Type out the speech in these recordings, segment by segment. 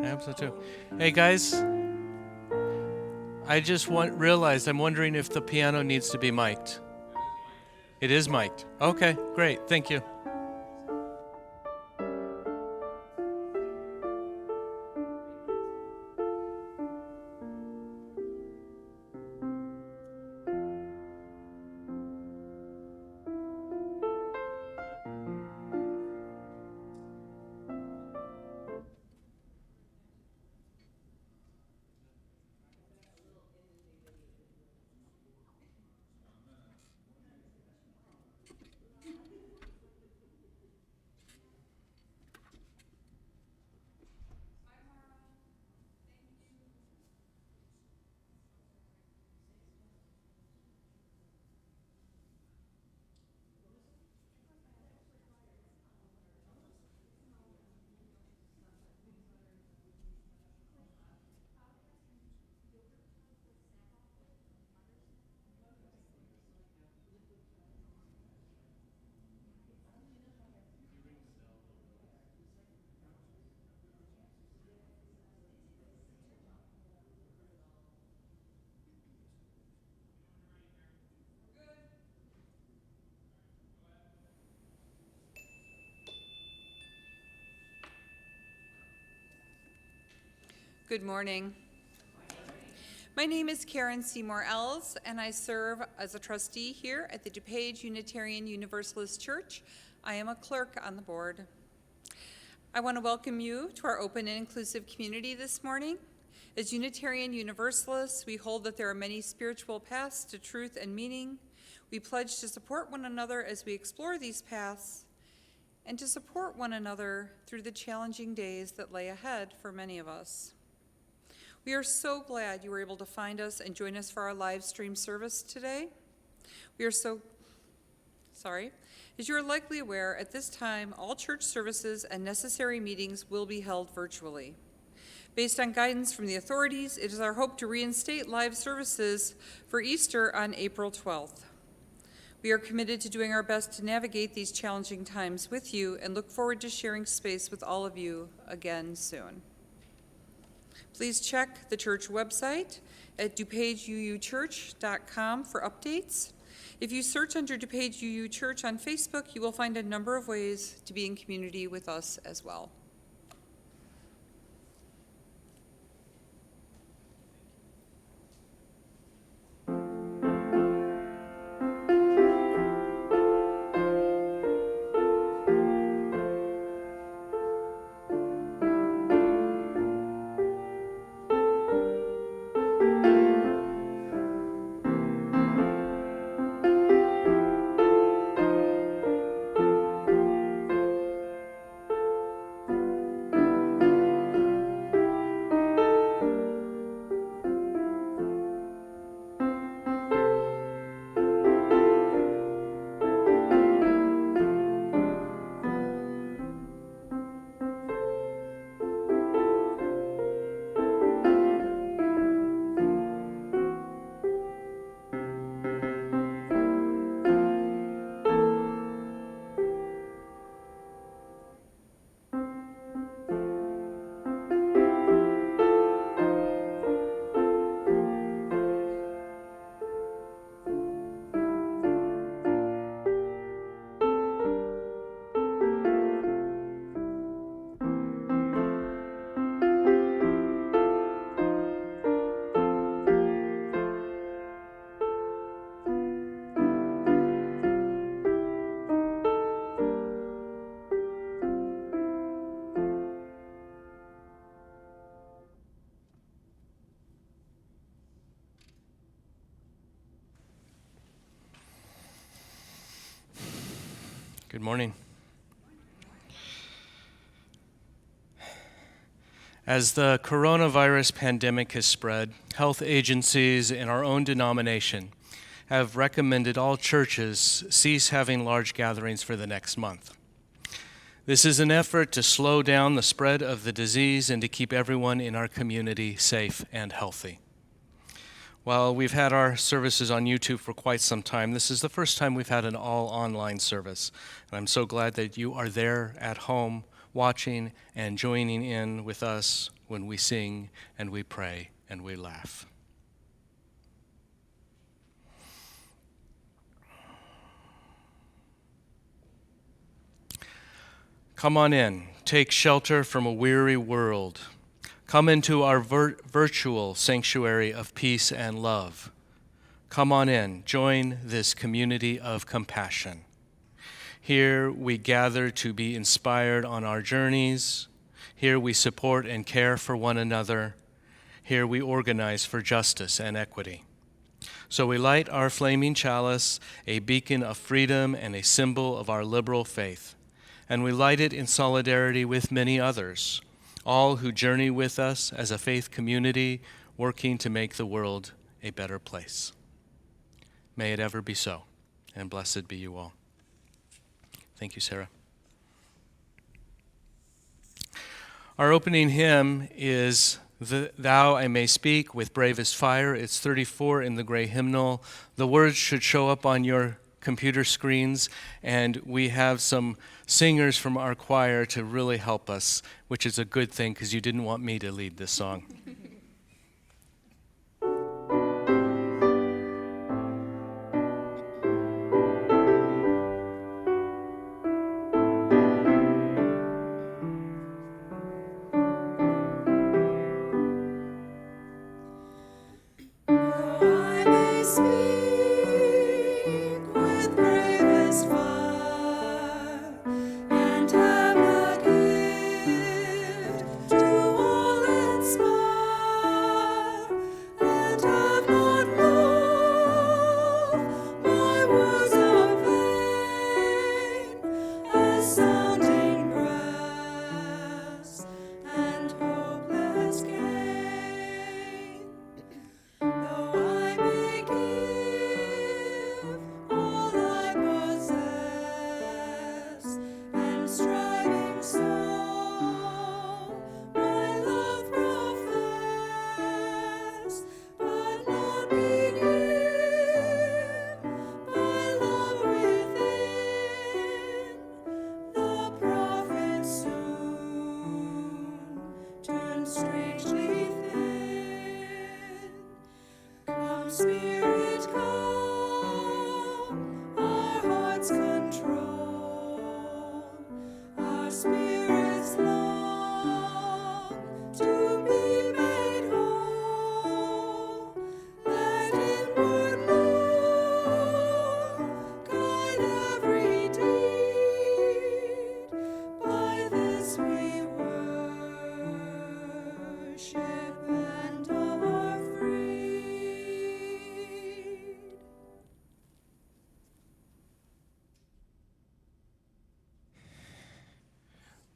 I hope so too. Hey guys, I just realized I'm wondering if the piano needs to be mic'd. It is mic'd. Okay, great. Thank you. Good morning. My name is Karen Seymour Ells, and I serve as a trustee here at the DuPage Unitarian Universalist Church. I am a clerk on the board. I want to welcome you to our open and inclusive community this morning. As Unitarian Universalists, we hold that there are many spiritual paths to truth and meaning. We pledge to support one another as we explore these paths and to support one another through the challenging days that lay ahead for many of us. We are so glad you were able to find us and join us for our live stream service today. As you are likely aware, at this time, all church services and necessary meetings will be held virtually. Based on guidance from the authorities, it is our hope to reinstate live services for Easter on April 12th. We are committed to doing our best to navigate these challenging times with you and look forward to sharing space with all of you again soon. Please check the church website at DuPageUUchurch.com for updates. If you search under DuPage UU Church on Facebook, you will find a number of ways to be in community with us as well. Good morning. As the coronavirus pandemic has spread, health agencies in our own denomination have recommended all churches cease having large gatherings for the next month. This is an effort to slow down the spread of the disease and to keep everyone in our community safe and healthy. While we've had our services on YouTube for quite some time, this is the first time we've had an all-online service. And I'm so glad that you are there at home watching and joining in with us when we sing and we pray and we laugh. Come on in, take shelter from a weary world. Come into our virtual sanctuary of peace and love. Come on in, join this community of compassion. Here we gather to be inspired on our journeys. Here we support and care for one another. Here we organize for justice and equity. So we light our flaming chalice, a beacon of freedom and a symbol of our liberal faith. And we light it in solidarity with many others, all who journey with us as a faith community working to make the world a better place. May it ever be so, and blessed be you all. Thank you, Sarah. Our opening hymn is Thou I May Speak with Bravest Fire. It's 34 in the gray hymnal. The words should show up on your computer screens, and we have some singers from our choir to really help us, which is a good thing because you didn't want me to lead this song.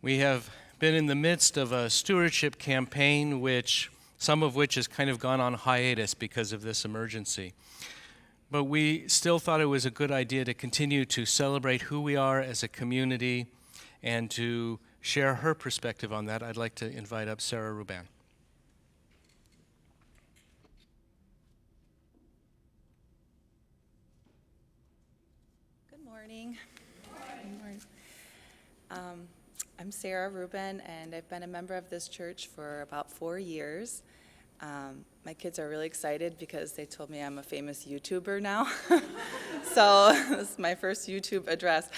We have been in the midst of a stewardship campaign, some of which has kind of gone on hiatus because of this emergency. But we still thought it was a good idea to continue to celebrate who we are as a community and to share her perspective on that. I'd like to invite up Sarah Ruban. Good morning. Good morning. I'm Sarah Ruben, and I've been a member of this church for about 4 years. My kids are really excited because they told me I'm a famous YouTuber now. So this is my first YouTube address.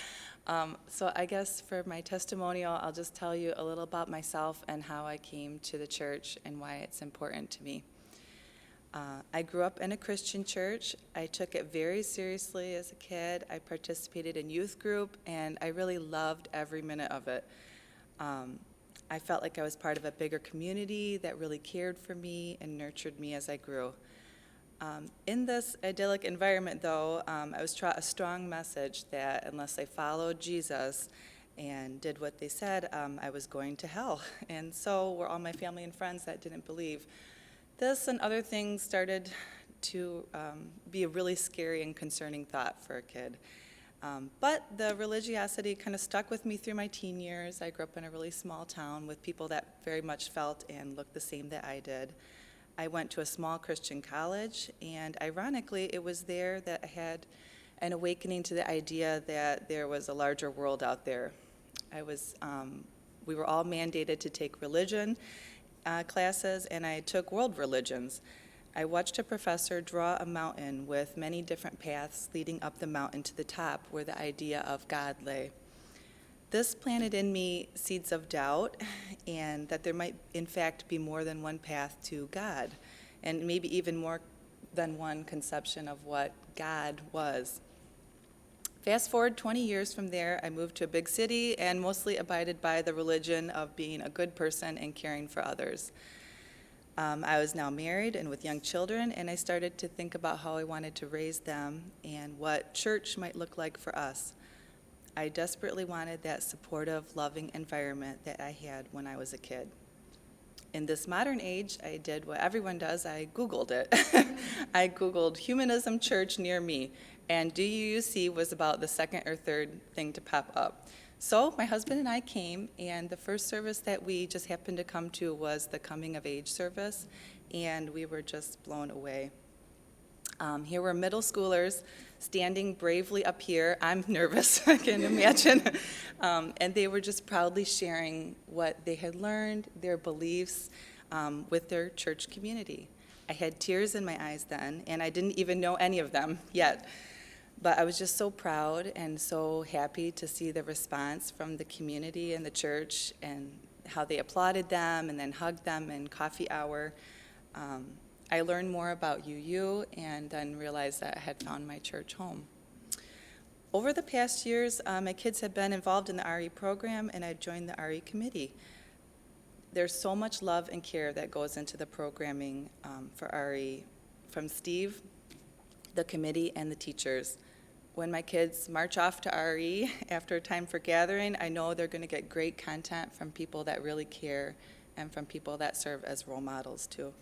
So I guess for my testimonial, I'll just tell you a little about myself and how I came to the church and why it's important to me. I grew up in a Christian church. I took it very seriously as a kid. I participated in youth group, and I really loved every minute of it. I felt like I was part of a bigger community that really cared for me and nurtured me as I grew. In this idyllic environment, though, I was taught a strong message that unless I followed Jesus and did what they said, I was going to hell. And so were all my family and friends that didn't believe. This and other things started to be a really scary and concerning thought for a kid. But the religiosity kind of stuck with me through my teen years. I grew up in a really small town with people that very much felt and looked the same that I did. I went to a small Christian college, and ironically, it was there that I had an awakening to the idea that there was a larger world out there. I was We were all mandated to take religion classes, and I took world religions. I watched a professor draw a mountain with many different paths leading up the mountain to the top where the idea of God lay. This planted in me seeds of doubt, and that there might in fact be more than one path to God, and maybe even more than one conception of what God was. Fast forward 20 years from there, I moved to a big city and mostly abided by the religion of being a good person and caring for others. I was now married and with young children, and I started to think about how I wanted to raise them and what church might look like for us. I desperately wanted that supportive, loving environment that I had when I was a kid. In this modern age, I did what everyone does. I Googled it. I Googled humanism church near me, and DUUC was about the second or third thing to pop up. So my husband and I came, and the first service that we just happened to come to was the coming of age service, and we were just blown away. Here were middle schoolers standing bravely up here. I'm nervous, I can imagine. And they were just proudly sharing what they had learned, their beliefs, with their church community. I had tears in my eyes then, and I didn't even know any of them yet. But I was just so proud and so happy to see the response from the community and the church, and how they applauded them and then hugged them in coffee hour. I learned more about UU and then realized that I had found my church home. Over the past years, my kids have been involved in the RE program, and I joined the RE committee. There's so much love and care that goes into the programming for RE, from Steve, the committee, and the teachers. When my kids march off to RE after time for gathering, I know they're going to get great content from people that really care and from people that serve as role models too.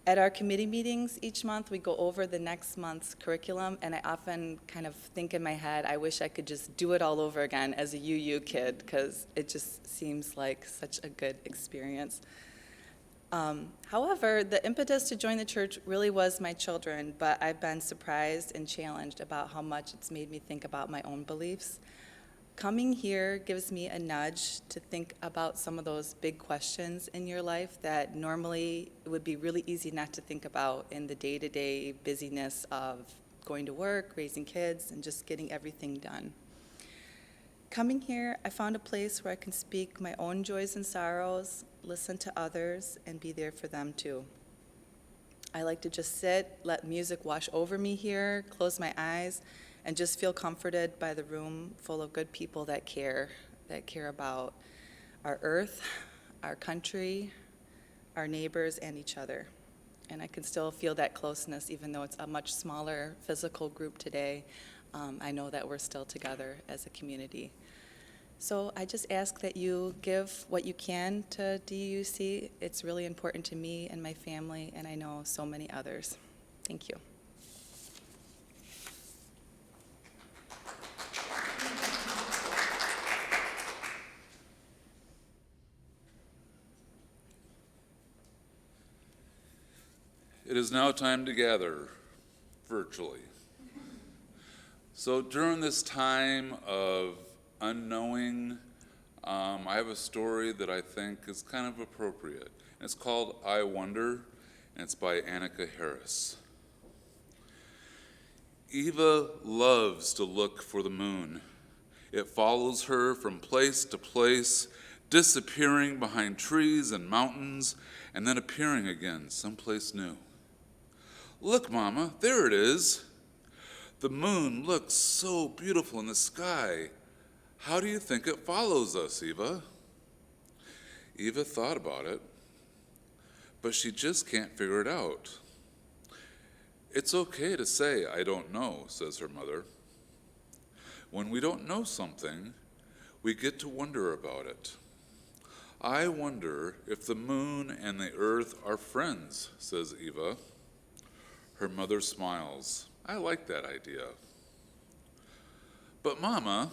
At our committee meetings each month, we go over the next month's curriculum, and I often kind of think in my head, I wish I could just do it all over again as a UU kid, because it just seems like such a good experience. However, the impetus to join the church really was my children, but I've been surprised and challenged about how much it's made me think about my own beliefs. Coming here gives me a nudge to think about some of those big questions in your life that normally it would be really easy not to think about in the day-to-day busyness of going to work, raising kids, and just getting everything done. Coming here, I found a place where I can speak my own joys and sorrows, listen to others, and be there for them too. I like to just sit, let music wash over me here, close my eyes, and just feel comforted by the room full of good people that care about our earth, our country, our neighbors, and each other. And I can still feel that closeness, even though it's a much smaller physical group today. I know that we're still together as a community. So I just ask that you give what you can to DUC. It's really important to me and my family, and I know so many others. Thank you. It is now time to gather virtually. So during this time of unknowing, I have a story that I think is kind of appropriate. It's called I Wonder, and it's by Annika Harris. Eva loves to look for the moon. It follows her from place to place, disappearing behind trees and mountains, and then appearing again someplace new. Look, Mama, there it is. The moon looks so beautiful in the sky. How do you think it follows us, Eva? Eva thought about it, but she just can't figure it out. It's okay to say, I don't know, says her mother. When we don't know something, we get to wonder about it. I wonder if the moon and the earth are friends, says Eva. Her mother smiles. I like that idea. But Mama,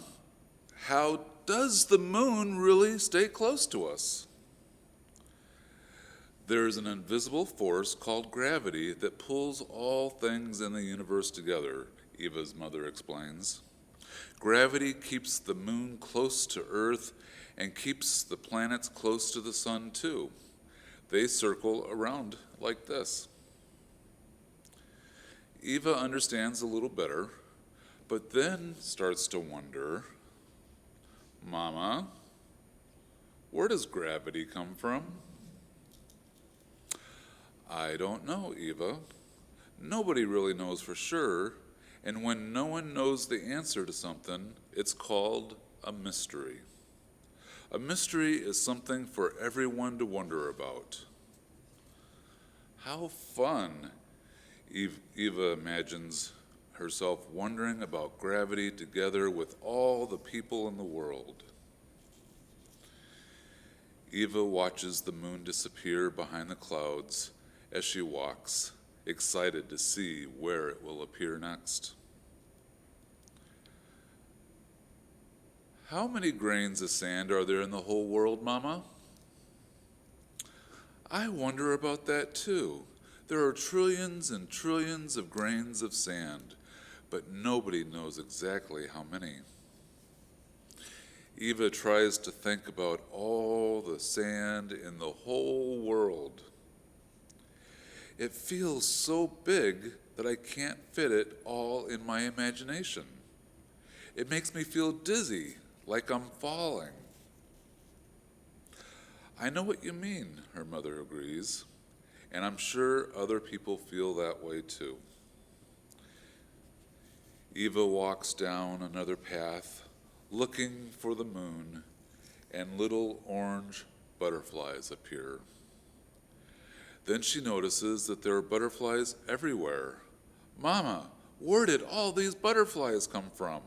how does the moon really stay close to us? There is an invisible force called gravity that pulls all things in the universe together, Eva's mother explains. Gravity keeps the moon close to Earth and keeps the planets close to the sun too. They circle around like this. Eva understands a little better, but then starts to wonder, Mama, where does gravity come from? I don't know, Eva. Nobody really knows for sure, and when no one knows the answer to something, it's called a mystery. A mystery is something for everyone to wonder about. How fun! Eva imagines herself wondering about gravity together with all the people in the world. Eva watches the moon disappear behind the clouds as she walks, excited to see where it will appear next. How many grains of sand are there in the whole world, Mama? I wonder about that too. There are trillions and trillions of grains of sand, but nobody knows exactly how many. Eva tries to think about all the sand in the whole world. It feels so big that I can't fit it all in my imagination. It makes me feel dizzy, like I'm falling. I know what you mean, her mother agrees, and I'm sure other people feel that way too. Eva walks down another path, looking for the moon, and little orange butterflies appear. Then she notices that there are butterflies everywhere. Mama, where did all these butterflies come from?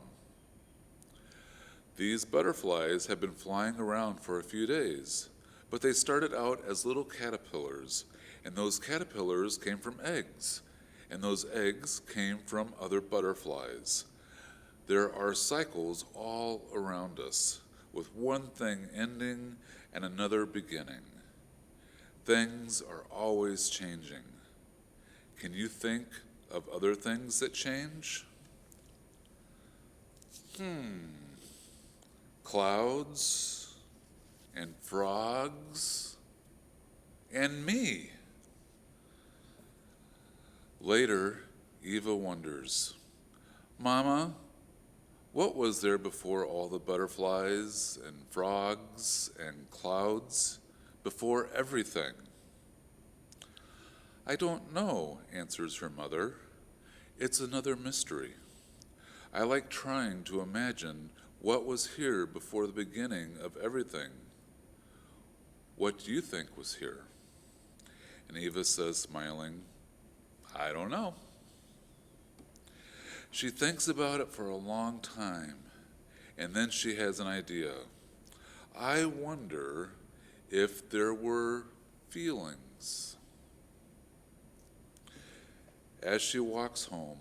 These butterflies have been flying around for a few days, but they started out as little caterpillars, and those caterpillars came from eggs, and those eggs came from other butterflies. There are cycles all around us, with one thing ending and another beginning. Things are always changing. Can you think of other things that change? Clouds and frogs and me. Later, Eva wonders, Mama, what was there before all the butterflies and frogs and clouds? Before everything? I don't know, answers her mother. It's another mystery. I like trying to imagine what was here before the beginning of everything. What do you think was here? And Eva says, smiling, I don't know. She thinks about it for a long time, and then she has an idea. I wonder if there were feelings. As she walks home,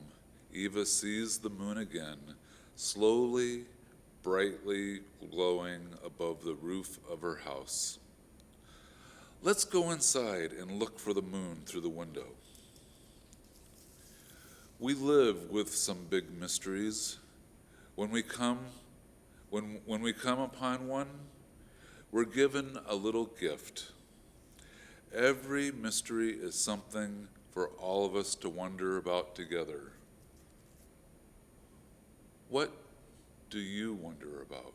Eva sees the moon again, slowly, brightly glowing above the roof of her house. Let's go inside and look for the moon through the window. We live with some big mysteries. When we come upon one, we're given a little gift. Every mystery is something for all of us to wonder about together. What do you wonder about?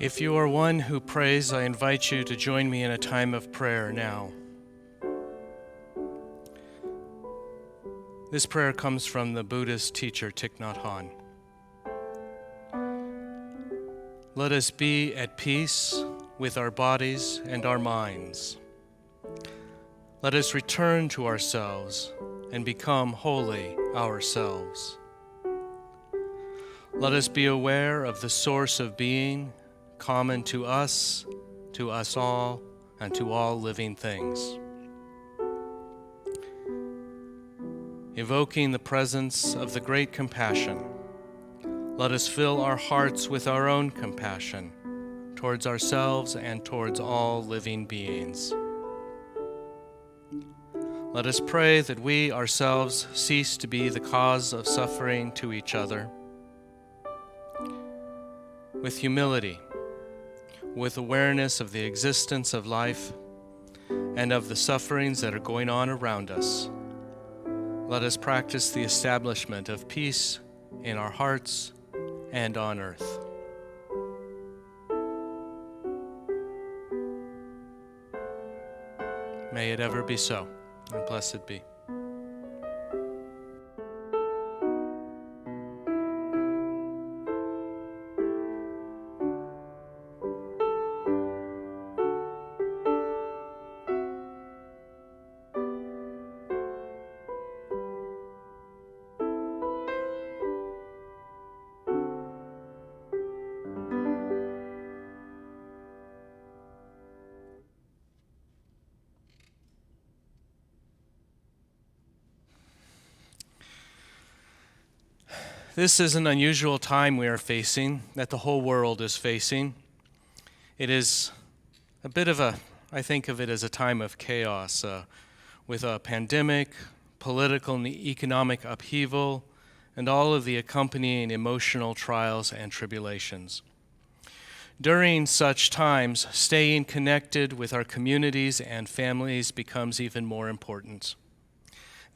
If you are one who prays, I invite you to join me in a time of prayer now. This prayer comes from the Buddhist teacher Thich Nhat Hanh. Let us be at peace with our bodies and our minds. Let us return to ourselves and become wholly ourselves. Let us be aware of the source of being, common to us all, and to all living things. evoking the presence of the great compassion, let us fill our hearts with our own compassion towards ourselves and towards all living beings. Let us pray that we ourselves cease to be the cause of suffering to each other. With humility, with awareness of the existence of life and of the sufferings that are going on around us, let us practice the establishment of peace in our hearts and on earth. May it ever be so, and blessed be. This is an unusual time we are facing, that the whole world is facing. It is a bit of I think of it as a time of chaos, with a pandemic, political and economic upheaval, and all of the accompanying emotional trials and tribulations. During such times, staying connected with our communities and families becomes even more important.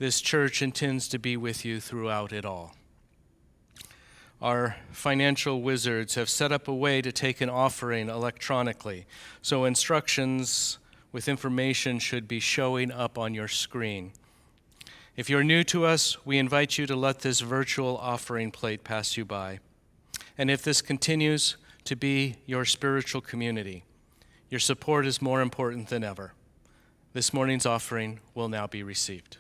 This church intends to be with you throughout it all. Our financial wizards have set up a way to take an offering electronically, so instructions with information should be showing up on your screen. If you're new to us, we invite you to let this virtual offering plate pass you by. And if this continues to be your spiritual community, your support is more important than ever. This morning's offering will now be received.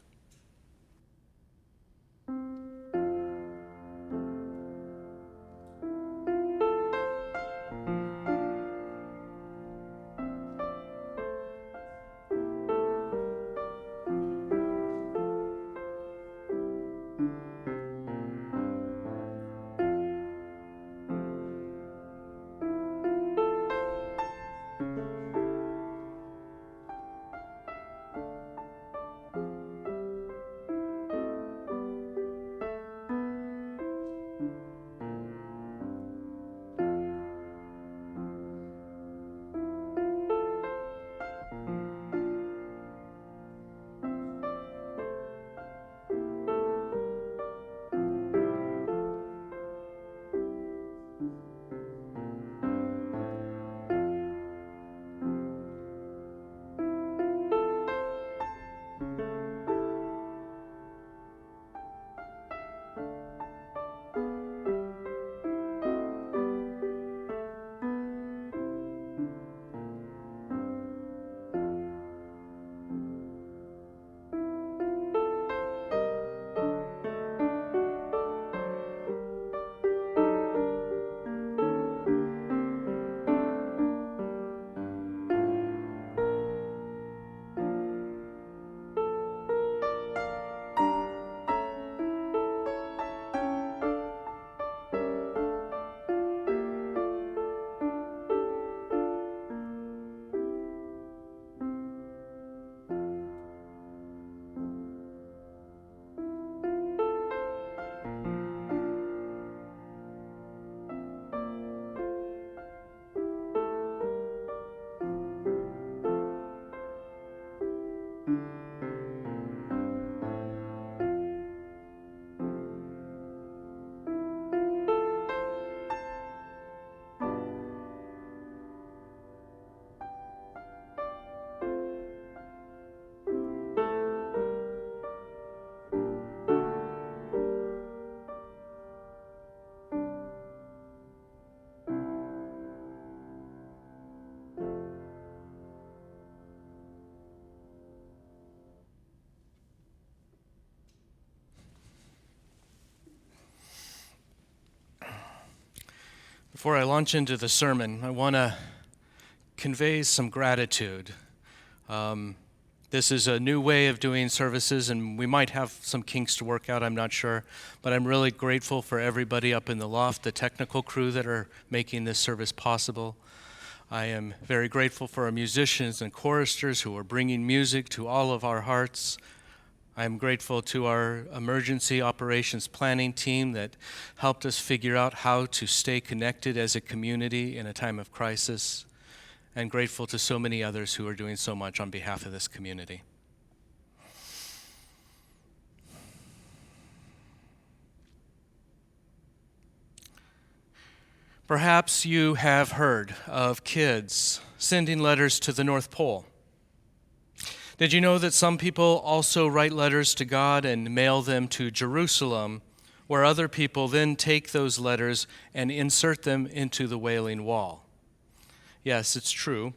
Before I launch into the sermon, I want to convey some gratitude This is a new way of doing services, and we might have some kinks to work out, I'm not sure. But I'm really grateful for everybody up in the loft, the technical crew that are making this service possible. I am very grateful for our musicians and choristers who are bringing music to all of our hearts. I'm grateful to our emergency operations planning team that helped us figure out how to stay connected as a community in a time of crisis, and grateful to so many others who are doing so much on behalf of this community. Perhaps you have heard of kids sending letters to the North Pole. Did you know that some people also write letters to God and mail them to Jerusalem, where other people then take those letters and insert them into the Wailing Wall? Yes, it's true.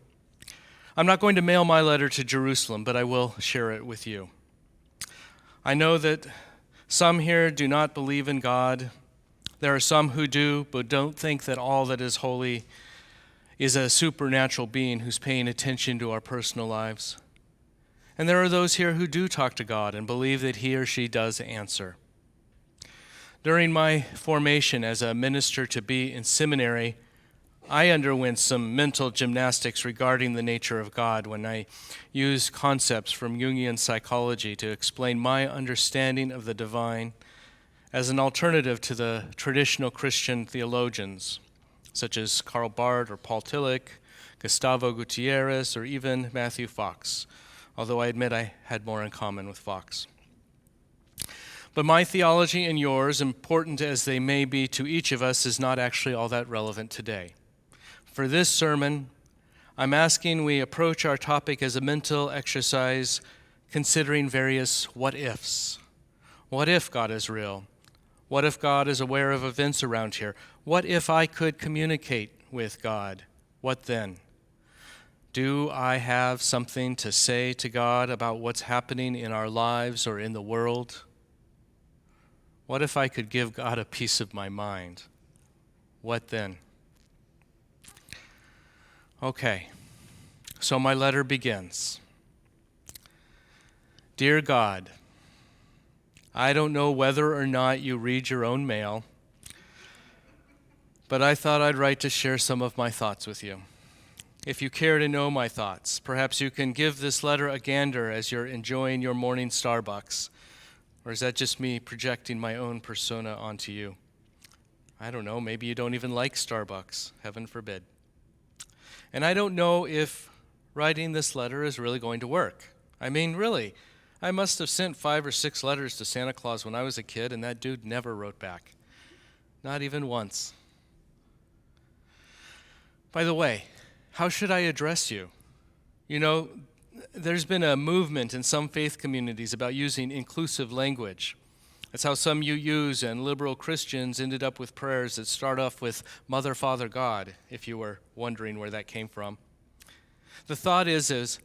I'm not going to mail my letter to Jerusalem, but I will share it with you. I know that some here do not believe in God. There are some who do, but don't think that all that is holy is a supernatural being who's paying attention to our personal lives. And there are those here who do talk to God and believe that he or she does answer. During my formation as a minister to be in seminary, I underwent some mental gymnastics regarding the nature of God when I used concepts from Jungian psychology to explain my understanding of the divine as an alternative to the traditional Christian theologians, such as Karl Barth or Paul Tillich, Gustavo Gutierrez, or even Matthew Fox, although I admit I had more in common with Fox. But my theology and yours, important as they may be to each of us, is not actually all that relevant today. For this sermon, I'm asking we approach our topic as a mental exercise, considering various what-ifs. What if God is real? What if God is aware of events around here? What if I could communicate with God? What then? Do I have something to say to God about what's happening in our lives or in the world? What if I could give God a piece of my mind? What then? Okay, so my letter begins. Dear God, I don't know whether or not you read your own mail, but I thought I'd write to share some of my thoughts with you. If you care to know my thoughts, perhaps you can give this letter a gander as you're enjoying your morning Starbucks. Or is that just me projecting my own persona onto you? I don't know, maybe you don't even like Starbucks, heaven forbid. And I don't know if writing this letter is really going to work. I mean, really, I must have sent 5 or 6 letters to Santa Claus when I was a kid, and that dude never wrote back. Not even once. By the way, how should I address you? You know, there's been a movement in some faith communities about using inclusive language. That's how some UUs and liberal Christians ended up with prayers that start off with Mother, Father, God, if you were wondering where that came from. The thought is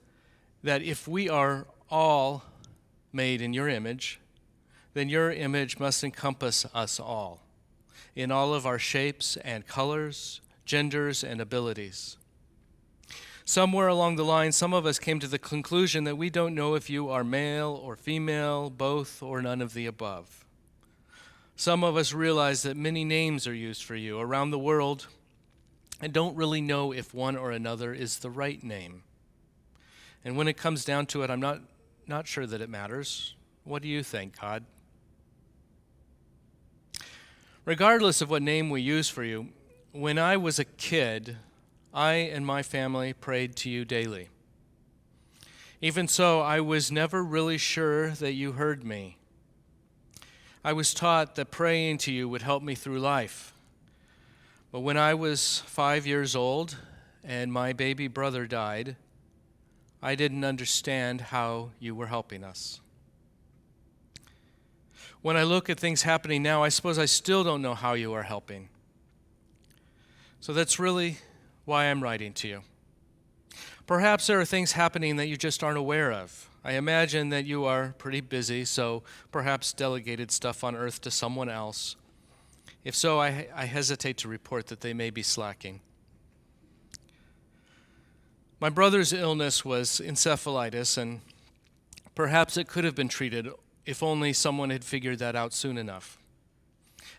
that if we are all made in your image, then your image must encompass us all, in all of our shapes and colors, genders and abilities. Somewhere along the line, some of us came to the conclusion that we don't know if you are male or female, both or none of the above. Some of us realize that many names are used for you around the world and don't really know if one or another is the right name. And when it comes down to it, I'm not sure that it matters. What do you think, God? Regardless of what name we use for you, when I was a kid, I and my family prayed to you daily. Even so, I was never really sure that you heard me. I was taught that praying to you would help me through life. But when I was 5 years old and my baby brother died, I didn't understand how you were helping us. When I look at things happening now, I suppose I still don't know how you are helping. So that's really why I'm writing to you. Perhaps there are things happening that you just aren't aware of. I imagine that you are pretty busy, so perhaps delegated stuff on earth to someone else. If so, I hesitate to report that they may be slacking. My brother's illness was encephalitis, and Perhaps it could have been treated if only someone had figured that out soon enough.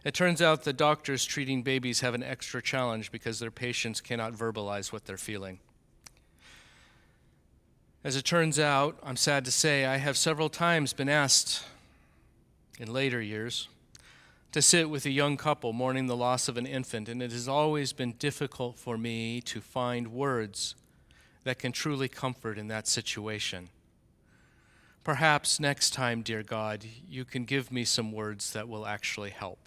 It turns out that doctors treating babies have an extra challenge because their patients cannot verbalize what they're feeling. As it turns out, I'm sad to say, I have several times been asked in later years to sit with a young couple mourning the loss of an infant, and it has always been difficult for me to find words that can truly comfort in that situation. Perhaps next time, dear God, you can give me some words that will actually help.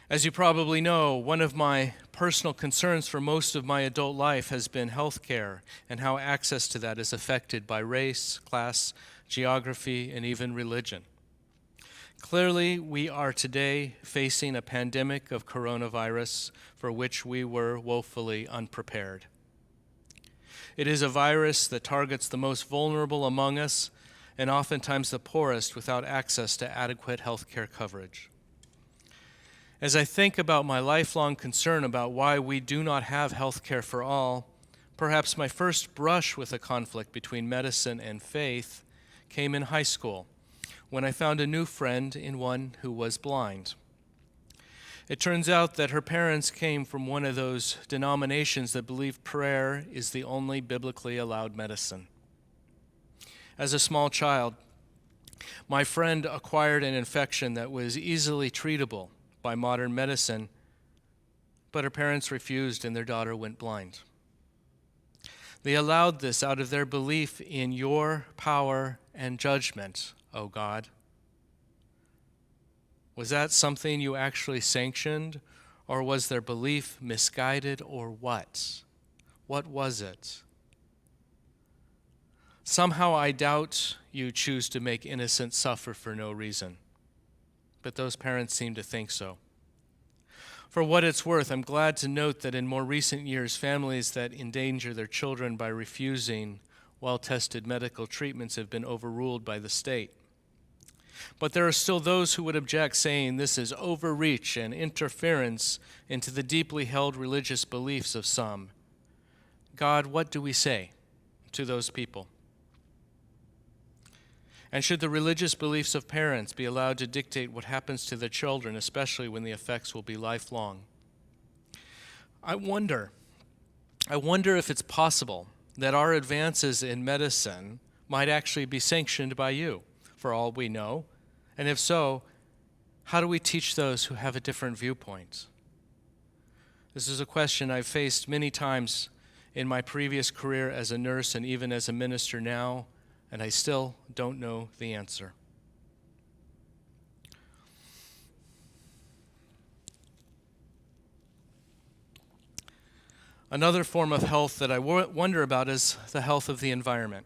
As you probably know, one of my personal concerns for most of my adult life has been health care and how access to that is affected by race, class, geography, and even religion. Clearly, we are today facing a pandemic of coronavirus for which we were woefully unprepared. It is a virus that targets the most vulnerable among us and oftentimes the poorest without access to adequate health care coverage. As I think about my lifelong concern about why we do not have health care for all, perhaps my first brush with a conflict between medicine and faith came in high school, when I found a new friend in one who was blind. It turns out that her parents came from one of those denominations that believe prayer is the only biblically allowed medicine. As a small child, my friend acquired an infection that was easily treatable by modern medicine, but her parents refused and their daughter went blind. They allowed this out of their belief in your power and judgment, O God. Was that something you actually sanctioned, or was their belief misguided, or what? What was it? Somehow I doubt you choose to make innocents suffer for no reason, but those parents seem to think so. For what it's worth, I'm glad to note that in more recent years, families that endanger their children by refusing well-tested medical treatments have been overruled by the state. But there are still those who would object, saying this is overreach and interference into the deeply held religious beliefs of some. God, what do we say to those people? And should the religious beliefs of parents be allowed to dictate what happens to their children, especially when the effects will be lifelong? I wonder if it's possible that our advances in medicine might actually be sanctioned by you, for all we know. And if so, how do we teach those who have a different viewpoint? This is a question I've faced many times in my previous career as a nurse and even as a minister now, and I still don't know the answer. Another form of health that I wonder about is the health of the environment.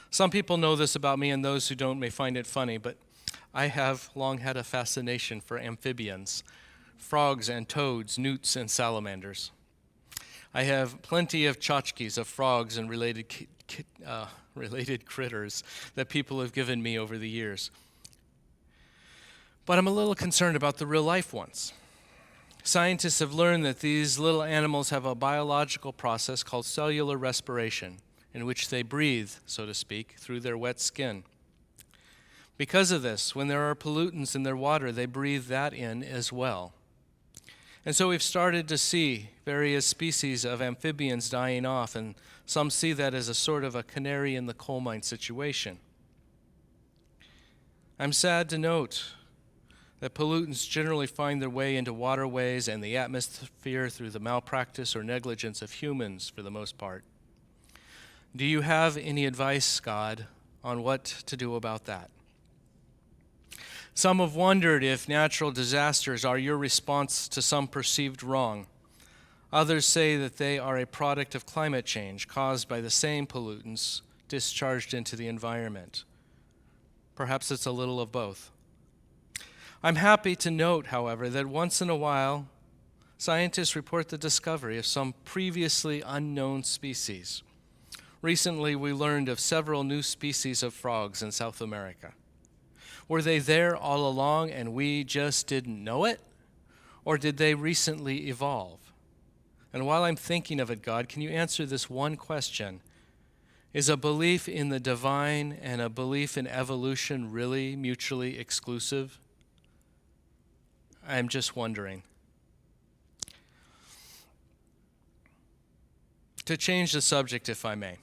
Some people know this about me, and those who don't may find it funny, but I have long had a fascination for amphibians, frogs and toads, newts and salamanders. I have plenty of tchotchkes of frogs and related critters that people have given me over the years. But I'm a little concerned about the real life ones. Scientists have learned that these little animals have a biological process called cellular respiration, in which they breathe, so to speak, through their wet skin. Because of this, when there are pollutants in their water, they breathe that in as well. And so we've started to see various species of amphibians dying off, and some see that as a sort of a canary in the coal mine situation. I'm sad to note that pollutants generally find their way into waterways and the atmosphere through the malpractice or negligence of humans for the most part. Do you have any advice, God, on what to do about that? Some have wondered if natural disasters are your response to some perceived wrong. Others say that they are a product of climate change caused by the same pollutants discharged into the environment. Perhaps it's a little of both. I'm happy to note, however, that once in a while, scientists report the discovery of some previously unknown species. Recently, we learned of several new species of frogs in South America. Were they there all along and we just didn't know it? Or did they recently evolve? And while I'm thinking of it, God, can you answer this one question? Is a belief in the divine and a belief in evolution really mutually exclusive? I'm just wondering. To change the subject, if I may.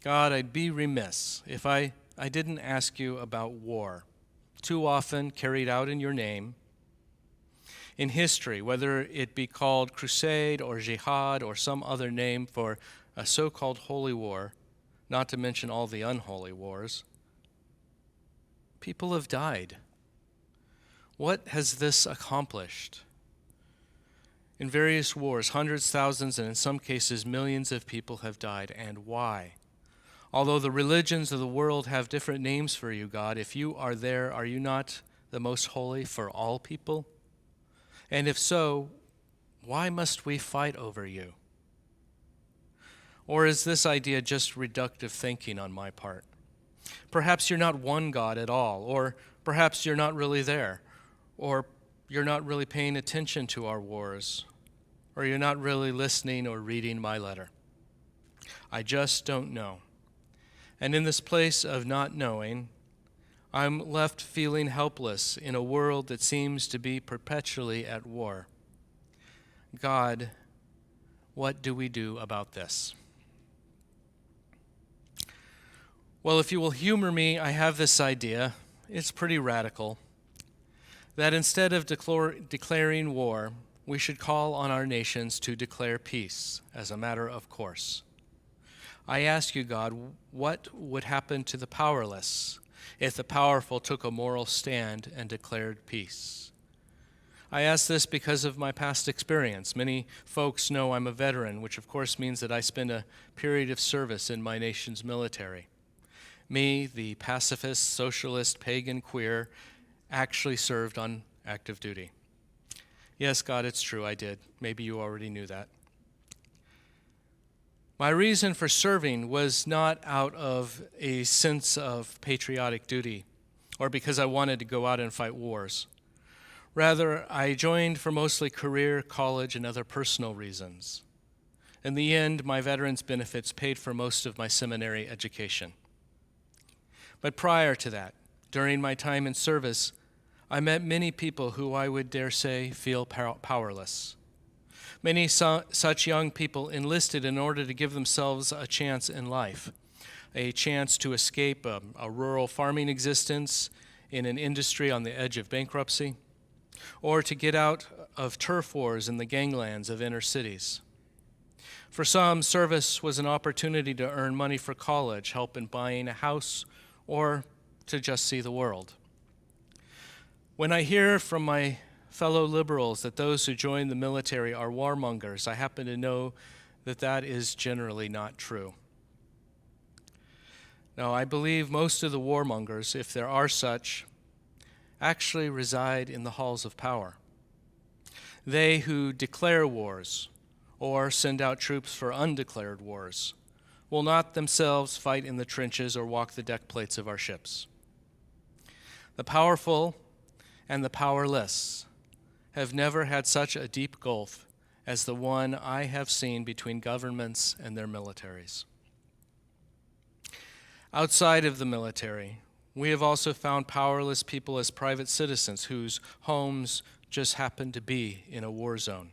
God, I'd be remiss if I didn't ask you about war, too often carried out in your name. In history, whether it be called crusade or jihad or some other name for a so-called holy war, not to mention all the unholy wars, people have died. What has this accomplished? In various wars, hundreds, thousands, and in some cases millions of people have died. And why? Although the religions of the world have different names for you, God, if you are there, are you not the most holy for all people? And if so, why must we fight over you? Or is this idea just reductive thinking on my part? Perhaps you're not one God at all, or perhaps you're not really there, or you're not really paying attention to our wars, or you're not really listening or reading my letter. I just don't know. And in this place of not knowing, I'm left feeling helpless in a world that seems to be perpetually at war. God, what do we do about this? Well, if you will humor me, I have this idea. It's pretty radical. That instead of declaring war, we should call on our nations to declare peace as a matter of course. I ask you, God, what would happen to the powerless if the powerful took a moral stand and declared peace? I ask this because of my past experience. Many folks know I'm a veteran, which of course means that I spent a period of service in my nation's military. Me, the pacifist, socialist, pagan, queer, actually served on active duty. Yes, God, it's true, I did. Maybe you already knew that. My reason for serving was not out of a sense of patriotic duty or because I wanted to go out and fight wars. Rather, I joined for mostly career, college, and other personal reasons. In the end, my veterans benefits paid for most of my seminary education. But prior to that, during my time in service, I met many people who I would dare say feel powerless. Many such young people enlisted in order to give themselves a chance in life, a chance to escape a rural farming existence in an industry on the edge of bankruptcy, or to get out of turf wars in the ganglands of inner cities. For some, service was an opportunity to earn money for college, help in buying a house, or to just see the world. When I hear from my fellow liberals that those who join the military are warmongers, I happen to know that that is generally not true. Now, I believe most of the warmongers, if there are such, actually reside in the halls of power. They who declare wars or send out troops for undeclared wars will not themselves fight in the trenches or walk the deck plates of our ships. The powerful and the powerless have never had such a deep gulf as the one I have seen between governments and their militaries. Outside of the military, we have also found powerless people as private citizens whose homes just happen to be in a war zone.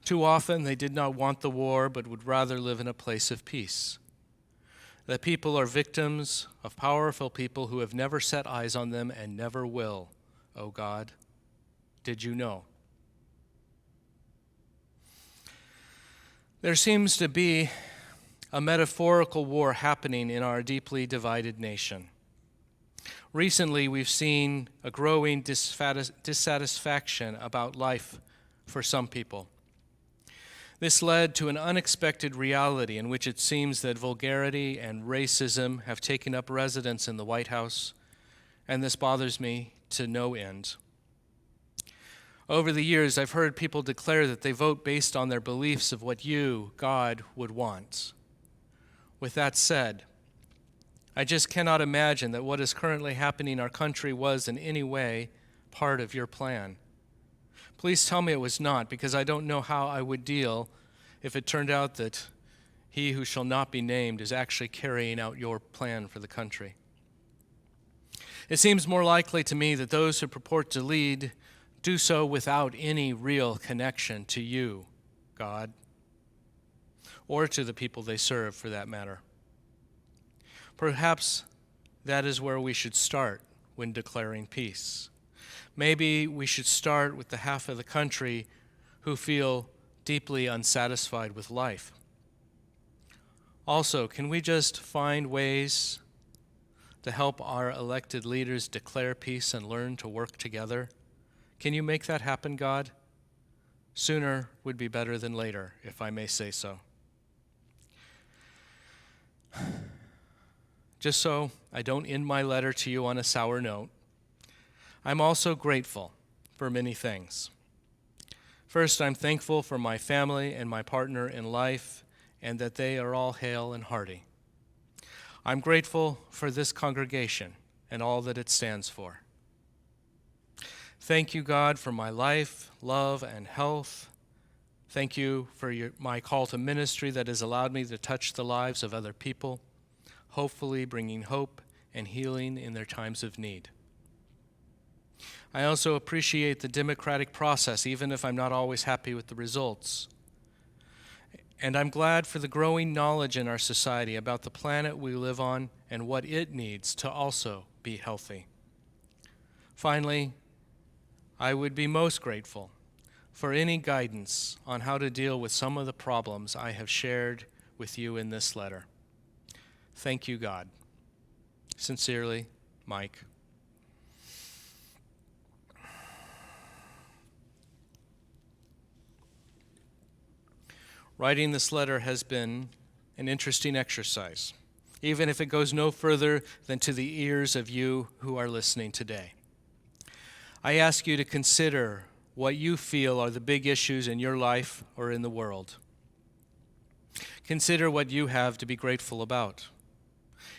Too often, they did not want the war, but would rather live in a place of peace. The people are victims of powerful people who have never set eyes on them and never will. Oh God, did you know? There seems to be a metaphorical war happening in our deeply divided nation. Recently, we've seen a growing dissatisfaction about life for some people. This led to an unexpected reality in which it seems that vulgarity and racism have taken up residence in the White House, and this bothers me to no end. Over the years, I've heard people declare that they vote based on their beliefs of what you, God, would want. With that said, I just cannot imagine that what is currently happening in our country was in any way part of your plan. Please tell me it was not, because I don't know how I would deal if it turned out that he who shall not be named is actually carrying out your plan for the country. It seems more likely to me that those who purport to lead do so without any real connection to you, God, or to the people they serve, for that matter. Perhaps that is where we should start when declaring peace. Maybe we should start with the half of the country who feel deeply unsatisfied with life. Also, can we just find ways to help our elected leaders declare peace and learn to work together? Can you make that happen, God? Sooner would be better than later, if I may say so. Just so I don't end my letter to you on a sour note, I'm also grateful for many things. First, I'm thankful for my family and my partner in life, and that they are all hale and hearty. I'm grateful for this congregation and all that it stands for. Thank you, God, for my life, love, and health. Thank you for my call to ministry that has allowed me to touch the lives of other people, hopefully bringing hope and healing in their times of need. I also appreciate the democratic process, even if I'm not always happy with the results. And I'm glad for the growing knowledge in our society about the planet we live on and what it needs to also be healthy. Finally, I would be most grateful for any guidance on how to deal with some of the problems I have shared with you in this letter. Thank you, God. Sincerely, Mike. Writing this letter has been an interesting exercise, even if it goes no further than to the ears of you who are listening today. I ask you to consider what you feel are the big issues in your life or in the world. Consider what you have to be grateful about.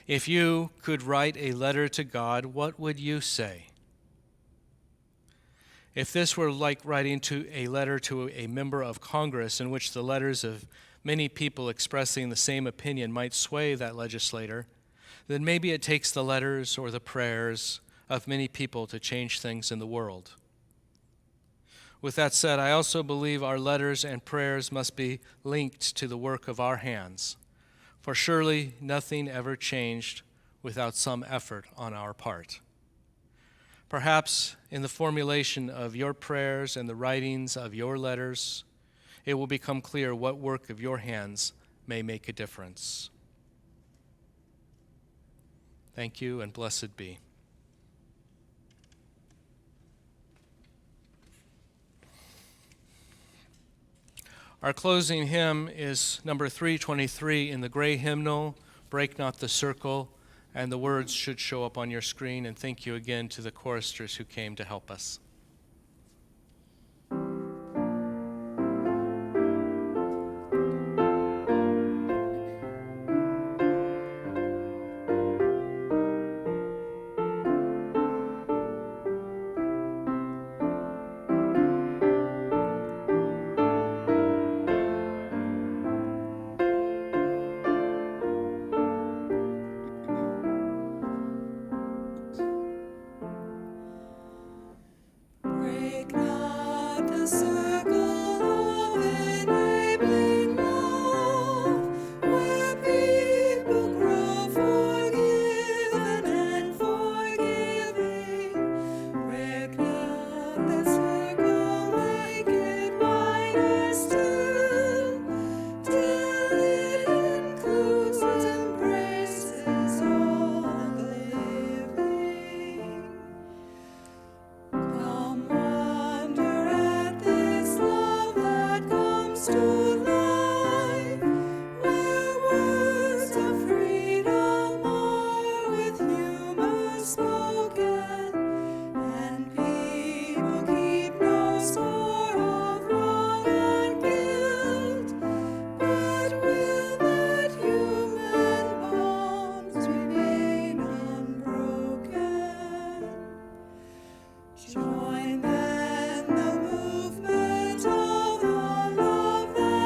If you could write a letter to God, what would you say? If this were like writing a letter to a member of Congress, in which the letters of many people expressing the same opinion might sway that legislator, then maybe it takes the letters or the prayers of many people to change things in the world. With that said, I also believe our letters and prayers must be linked to the work of our hands, for surely nothing ever changed without some effort on our part. Perhaps in the formulation of your prayers and the writings of your letters, it will become clear what work of your hands may make a difference. Thank you, and blessed be. Our closing hymn is number 323 in the gray hymnal, Break Not the Circle, and the words should show up on your screen. And thank you again to the choristers who came to help us. Join then the movement of the love that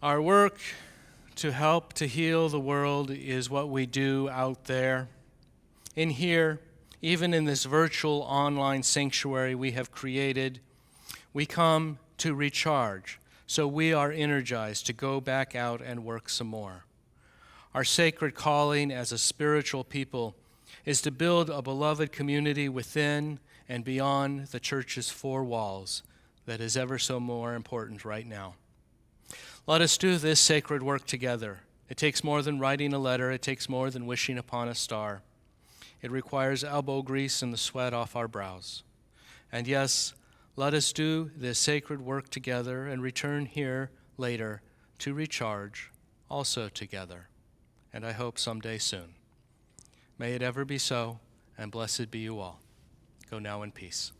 Our work to help to heal the world is what we do out there. In here, even in this virtual online sanctuary we have created, we come to recharge, so we are energized to go back out and work some more. Our sacred calling as a spiritual people is to build a beloved community within and beyond the church's four walls that is ever so more important right now. Let us do this sacred work together. It takes more than writing a letter. It takes more than wishing upon a star. It requires elbow grease and the sweat off our brows. And yes, let us do this sacred work together and return here later to recharge, also together, and I hope someday soon. May it ever be so, and blessed be you all. Go now in peace.